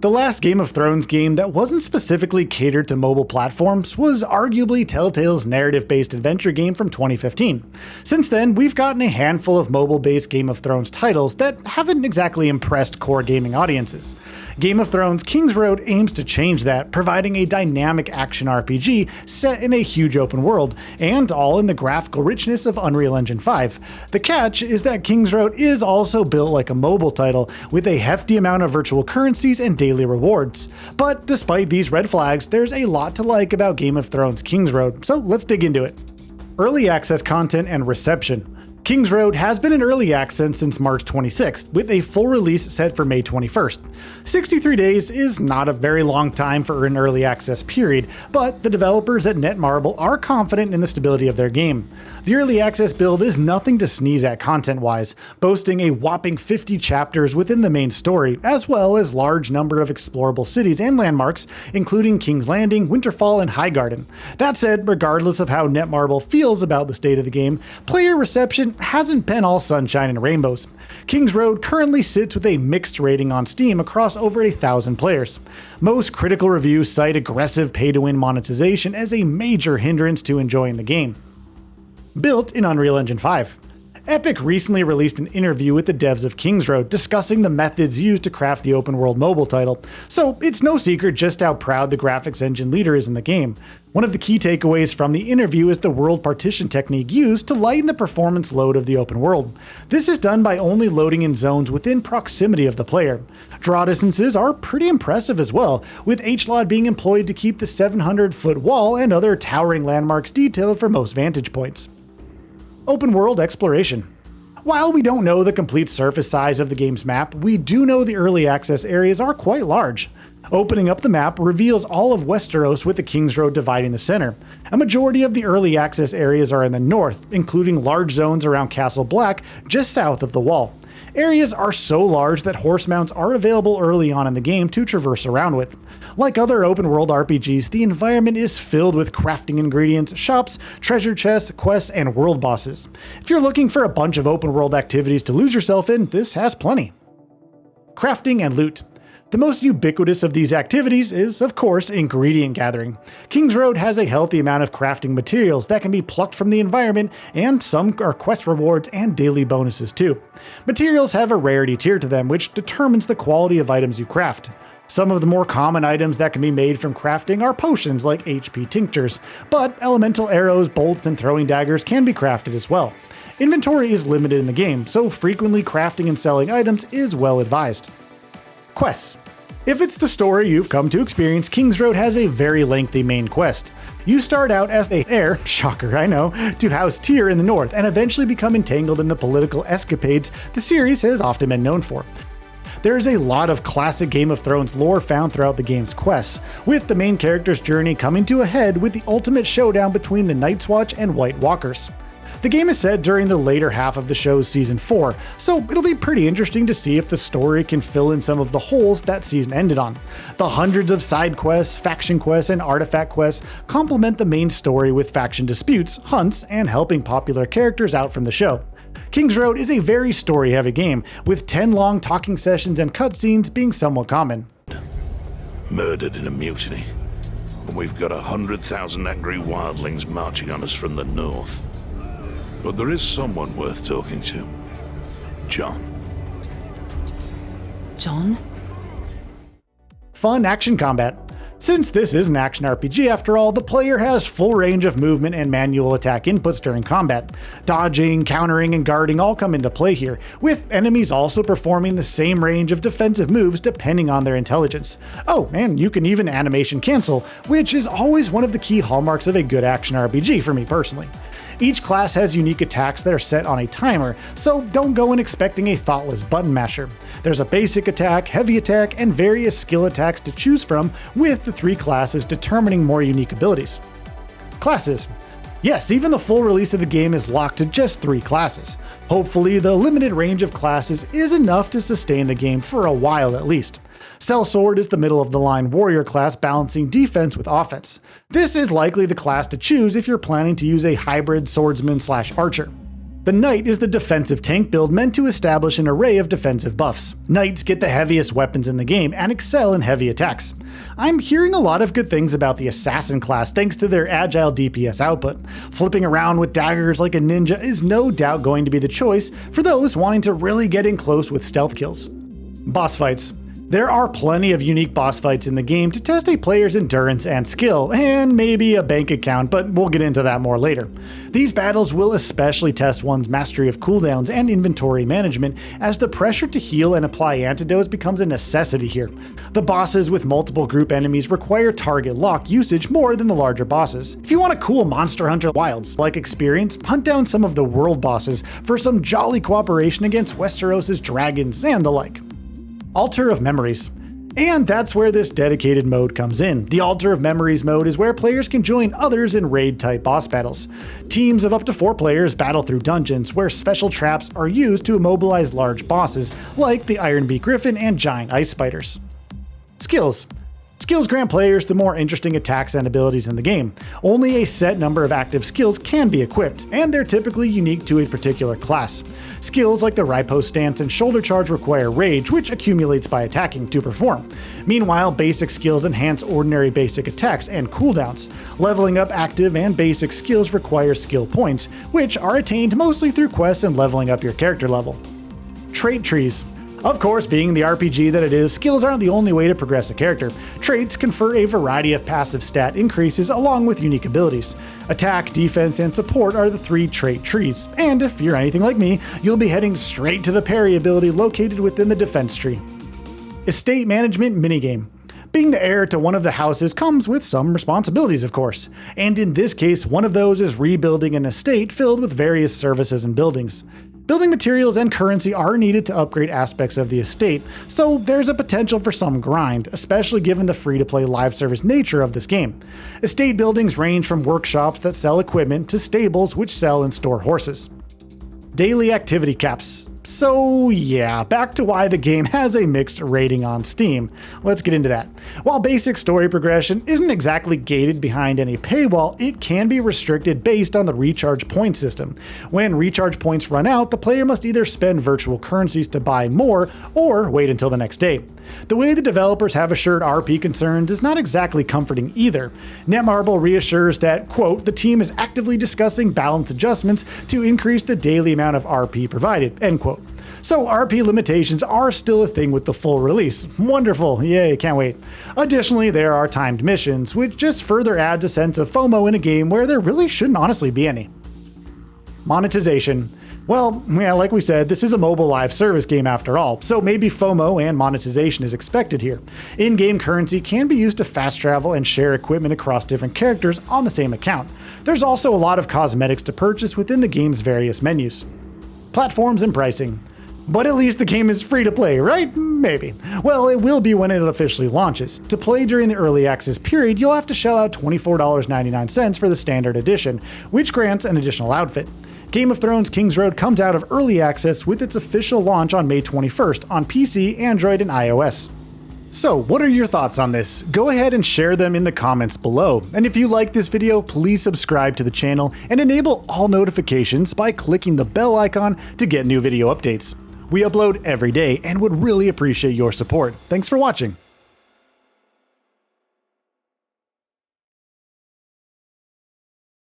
The last Game of Thrones game that wasn't specifically catered to mobile platforms was arguably Telltale's narrative-based adventure game from 2015. Since then, we've gotten a handful of mobile-based Game of Thrones titles that haven't exactly impressed core gaming audiences. Game of Thrones Kingsroad aims to change that, providing a dynamic action RPG set in a huge open world, and all in the graphical richness of Unreal Engine 5. The catch is that Kingsroad is also built like a mobile title, with a hefty amount of virtual currencies and daily rewards. But despite these red flags, there's a lot to like about Game of Thrones Kingsroad, so let's dig into it. Early access content and reception. Kingsroad has been in early access since March 26th, with a full release set for May 21st. 63 days is not a very long time for an early access period, but the developers at Netmarble are confident in the stability of their game. The early access build is nothing to sneeze at content-wise, boasting a whopping 50 chapters within the main story, as well as large number of explorable cities and landmarks, including King's Landing, Winterfell, and Highgarden. That said, regardless of how Netmarble feels about the state of the game, player reception hasn't been all sunshine and rainbows. Kingsroad currently sits with a mixed rating on Steam across over 1,000 players. Most critical reviews cite aggressive pay-to-win monetization as a major hindrance to enjoying the game. Built in Unreal Engine 5. Epic recently released an interview with the devs of Kingsroad discussing the methods used to craft the open-world mobile title, so it's no secret just how proud the graphics engine leader is in the game. One of the key takeaways from the interview is the world partition technique used to lighten the performance load of the open world. This is done by only loading in zones within proximity of the player. Draw distances are pretty impressive as well, with HLOD being employed to keep the 700-foot wall and other towering landmarks detailed for most vantage points. Open world exploration. While we don't know the complete surface size of the game's map, we do know the early access areas are quite large. Opening up the map reveals all of Westeros with the Kingsroad dividing the center. A majority of the early access areas are in the north, including large zones around Castle Black just south of the wall. Areas are so large that horse mounts are available early on in the game to traverse around with. Like other open-world RPGs, the environment is filled with crafting ingredients, shops, treasure chests, quests, and world bosses. If you're looking for a bunch of open-world activities to lose yourself in, this has plenty. Crafting and loot. The most ubiquitous of these activities is, of course, ingredient gathering. Kingsroad has a healthy amount of crafting materials that can be plucked from the environment, and some are quest rewards and daily bonuses too. Materials have a rarity tier to them, which determines the quality of items you craft. Some of the more common items that can be made from crafting are potions like HP tinctures, but elemental arrows, bolts, and throwing daggers can be crafted as well. Inventory is limited in the game, so frequently crafting and selling items is well advised. Quests. If it's the story you've come to experience, Kingsroad has a very lengthy main quest. You start out as the heir, shocker I know, to House Tyr in the north and eventually become entangled in the political escapades the series has often been known for. There is a lot of classic Game of Thrones lore found throughout the game's quests, with the main character's journey coming to a head with the ultimate showdown between the Night's Watch and White Walkers. The game is set during the later half of the show's Season 4, so it'll be pretty interesting to see if the story can fill in some of the holes that season ended on. The hundreds of side quests, faction quests, and artifact quests complement the main story with faction disputes, hunts, and helping popular characters out from the show. Kingsroad is a very story-heavy game, with 10 long talking sessions and cutscenes being somewhat common. Murdered in a mutiny, and we've got 100,000 angry wildlings marching on us from the north. But there is someone worth talking to. John. John? Fun action combat. Since this is an action RPG after all, the player has full range of movement and manual attack inputs during combat. Dodging, countering, and guarding all come into play here, with enemies also performing the same range of defensive moves depending on their intelligence. Oh, and you can even animation cancel, which is always one of the key hallmarks of a good action RPG for me personally. Each class has unique attacks that are set on a timer, so don't go in expecting a thoughtless button masher. There's a basic attack, heavy attack, and various skill attacks to choose from, with the 3 classes determining more unique abilities. Classes. Yes, even the full release of the game is locked to just 3 classes. Hopefully, the limited range of classes is enough to sustain the game for a while at least. Sellsword is the middle-of-the-line warrior class balancing defense with offense. This is likely the class to choose if you're planning to use a hybrid swordsman/archer. The Knight is the defensive tank build meant to establish an array of defensive buffs. Knights get the heaviest weapons in the game and excel in heavy attacks. I'm hearing a lot of good things about the Assassin class thanks to their agile DPS output. Flipping around with daggers like a ninja is no doubt going to be the choice for those wanting to really get in close with stealth kills. Boss fights. There are plenty of unique boss fights in the game to test a player's endurance and skill, and maybe a bank account, but we'll get into that more later. These battles will especially test one's mastery of cooldowns and inventory management, as the pressure to heal and apply antidotes becomes a necessity here. The bosses with multiple group enemies require target lock usage more than the larger bosses. If you want a cool Monster Hunter Wilds-like experience, hunt down some of the world bosses for some jolly cooperation against Westeros' dragons and the like. Altar of Memories. And that's where this dedicated mode comes in. The Altar of Memories mode is where players can join others in raid-type boss battles. Teams of up to 4 players battle through dungeons where special traps are used to immobilize large bosses, like the Ironbeak Griffin and giant ice spiders. Skills. Skills grant players the more interesting attacks and abilities in the game. Only a set number of active skills can be equipped, and they're typically unique to a particular class. Skills like the Riposte Stance and Shoulder Charge require Rage, which accumulates by attacking, to perform. Meanwhile, basic skills enhance ordinary basic attacks and cooldowns. Leveling up active and basic skills require skill points, which are attained mostly through quests and leveling up your character level. Trait trees. Of course, being the RPG that it is, skills aren't the only way to progress a character. Traits confer a variety of passive stat increases along with unique abilities. Attack, defense, and support are the 3 trait trees, and if you're anything like me, you'll be heading straight to the parry ability located within the defense tree. Estate Management Minigame. Being the heir to one of the houses comes with some responsibilities, of course, and in this case, one of those is rebuilding an estate filled with various services and buildings. Building materials and currency are needed to upgrade aspects of the estate, so there's a potential for some grind, especially given the free-to-play live service nature of this game. Estate buildings range from workshops that sell equipment to stables which sell and store horses. Daily activity caps. So yeah, back to why the game has a mixed rating on Steam. Let's get into that. While basic story progression isn't exactly gated behind any paywall, it can be restricted based on the recharge point system. When recharge points run out, the player must either spend virtual currencies to buy more or wait until the next day. The way the developers have assured RP concerns is not exactly comforting either. Netmarble reassures that, quote, the team is actively discussing balance adjustments to increase the daily amount of RP provided, end quote. So RP limitations are still a thing with the full release. Wonderful, yay, can't wait. Additionally, there are timed missions, which just further adds a sense of FOMO in a game where there really shouldn't honestly be any. Monetization. Well, yeah, like we said, this is a mobile live service game after all, so maybe FOMO and monetization is expected here. In-game currency can be used to fast travel and share equipment across different characters on the same account. There's also a lot of cosmetics to purchase within the game's various menus. Platforms and pricing. But at least the game is free to play, right? Maybe. Well, it will be when it officially launches. To play during the early access period, you'll have to shell out $24.99 for the standard edition, which grants an additional outfit. Game of Thrones Kingsroad comes out of early access with its official launch on May 21st on PC, Android, and iOS. So, what are your thoughts on this? Go ahead and share them in the comments below. And if you like this video, please subscribe to the channel and enable all notifications by clicking the bell icon to get new video updates. We upload every day and would really appreciate your support. Thanks for watching.